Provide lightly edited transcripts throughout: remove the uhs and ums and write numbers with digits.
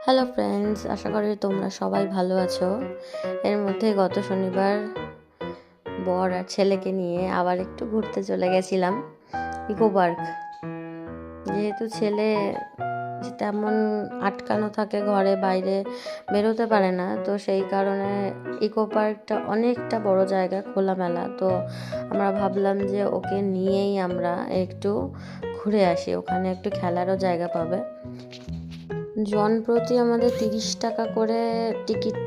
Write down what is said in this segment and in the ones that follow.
Hello friends, আশা করি তোমরা সবাই ভালো আছো। এর মধ্যে গত শনিবার বর আর ছেলেকে নিয়ে আবার একটু ঘুরতে চলে গেছিলাম ইকো পার্ক। যেহেতু ছেলে তেমন আটকানো থাকে ঘরে, বাইরে বেরোতে পারে না, তো সেই কারণে ইকো পার্কটা অনেকটা বড় জায়গা, খোলামেলা। তো আমরা ভাবলাম যে ওকে নিয়েই আমরা একটু ঘুরে আসি, ওখানে একটু খেলারও জায়গা পাবে। জন প্রতি আমাদের 30 টাকা করে টিকিট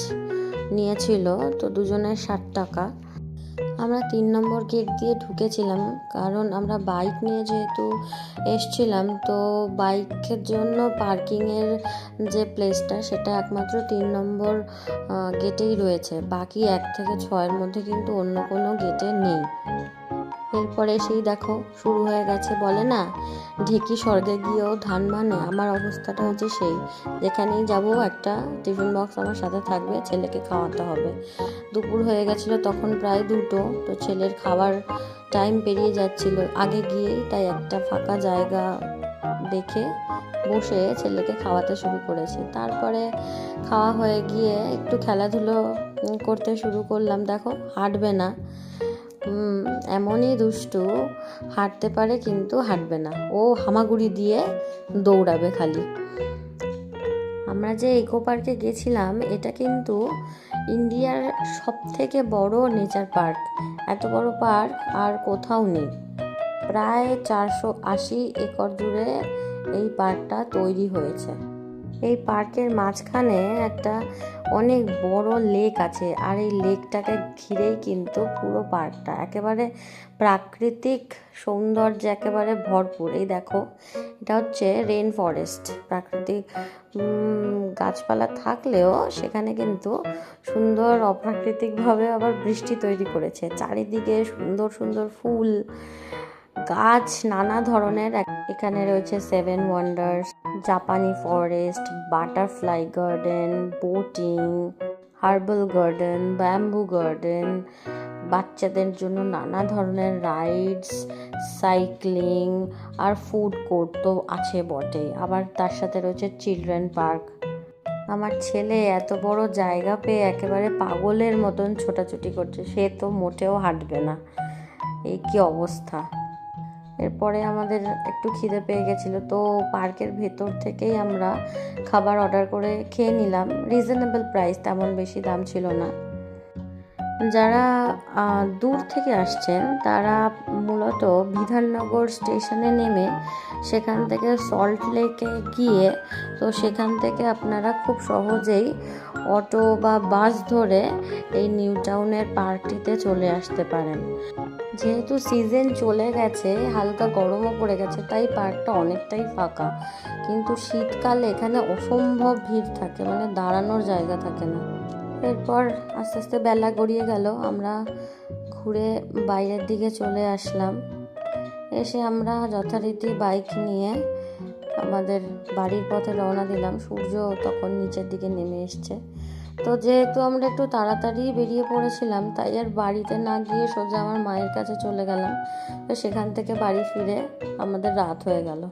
নিয়েছিল, তো দুজনের 60 টাকা। আমরা 3 নম্বর গেট দিয়ে ঢুকেছিলাম, কারণ আমরা বাইক নিয়ে যেহেতু এসছিলাম, তো বাইকের জন্য পার্কিংয়ের যে প্লেসটা সেটা একমাত্র 3 নম্বর গেটেই রয়েছে। বাকি 1 থেকে 6-এর মধ্যে কিন্তু অন্য কোনো গেটে নেই। এরপরে সেই দেখো শুরু হয়ে গেছে, বলে না ঢেকি স্বর্গে গিয়েও ধান মানে। আমার অবস্থাটা হচ্ছে সেই, যেখানেই যাব একটা টিফিন বক্স আমার সাথে থাকবে, ছেলেকে খাওয়াতে হবে। দুপুর হয়ে গেছিলো তখন প্রায় 2টো, তো ছেলের খাবার টাইম পেরিয়ে যাচ্ছিল আগে গিয়েই, তাই একটা ফাঁকা জায়গা দেখে বসে ছেলেকে খাওয়াতে শুরু করেছি। তারপরে খাওয়া হয়ে গিয়ে একটু খেলাধুলো করতে শুরু করলাম। দেখো হাঁটবে না, এমনই দুষ্টু, হাঁটতে পারে কিন্তু হাঁটবে না, ও হামাগুড়ি দিয়ে দৌড়াবে খালি। আমরা যে ইকো পার্কে গেছিলাম, এটা কিন্তু ইন্ডিয়ার সবথেকে বড় নেচার পার্ক। এত বড় পার্ক আর কোথাও নেই। প্রায় 480 একর জুড়ে এই পার্কটা তৈরি হয়েছে। এই পার্কের মাঝখানে একটা অনেক বড় লেক আছে, আর এই লেকটাকে ঘিরেই কিন্তু পুরো পার্কটা একেবারে প্রাকৃতিক সৌন্দর্যে একেবারে ভরপুর। এই দেখো, এটা হচ্ছে রেন ফরেস্ট। প্রাকৃতিক গাছপালা থাকলেও সেখানে কিন্তু সুন্দর অপ্রাকৃতিকভাবে আবার বৃষ্টি তৈরি করেছে। চারিদিকে সুন্দর সুন্দর ফুল গাছ, নানা ধরনের। এখানে রয়েছে 7 ওয়ান্ডার্স, জাপানি forest, butterfly garden, boating, herbal garden, bamboo garden, বাচ্চাদের জন্য নানা ধরনের রাইডস, সাইক্লিং আর ফুড কোর্ট তো আছে বটেই। আবার তার সাথে রয়েছে চিলড্রেন পার্ক। আমার ছেলে এত বড় জায়গা পেয়ে একেবারে পাগলের মতন ছোটাছুটি করছে, সে তো মোটেও হাঁটবে না। এই কি অবস্থা। এরপরে আমাদের একটু খিদে পেয়ে গেছিলো, তো পার্কের ভেতর থেকেই আমরা খাবার অর্ডার করে খেয়ে নিলাম। রিজনেবল প্রাইস, তেমন বেশি দাম ছিল না। যারা দূর থেকে আসছেন তারা মূলত বিধাননগর স্টেশনে নেমে সেখান থেকে সল্ট লেকে গিয়ে, তো সেখান থেকে আপনারা খুব সহজেই অটো বা বাস ধরে এই নিউ টাউনের পার্কটিতে চলে আসতে পারেন। যেহেতু সিজন চলে গেছে, হালকা গরমও পড়ে গেছে, তাই পার্কটা অনেকটাই ফাঁকা। কিন্তু শীতকালে এখানে অসম্ভব ভিড় থাকে, মানে দাঁড়ানোর জায়গা থাকে না। এরপর আস্তে আস্তে বেলা গড়িয়ে গেল, আমরা ঘুরে বাইরের দিকে চলে আসলাম। এসে আমরা যথারীতি বাইক নিয়ে আমাদের বাড়ির পথে রওনা দিলাম। সূর্য তখন নিচের দিকে নেমে এসছে। তো যেহেতু আমরা একটু তাড়াতাড়ি বেরিয়ে পড়েছিলাম, তাই আর বাড়িতে না গিয়ে সোজা আমার মায়ের কাছে চলে গেলাম। তো সেখান থেকে বাড়ি ফিরে আমাদের রাত হয়ে গেল।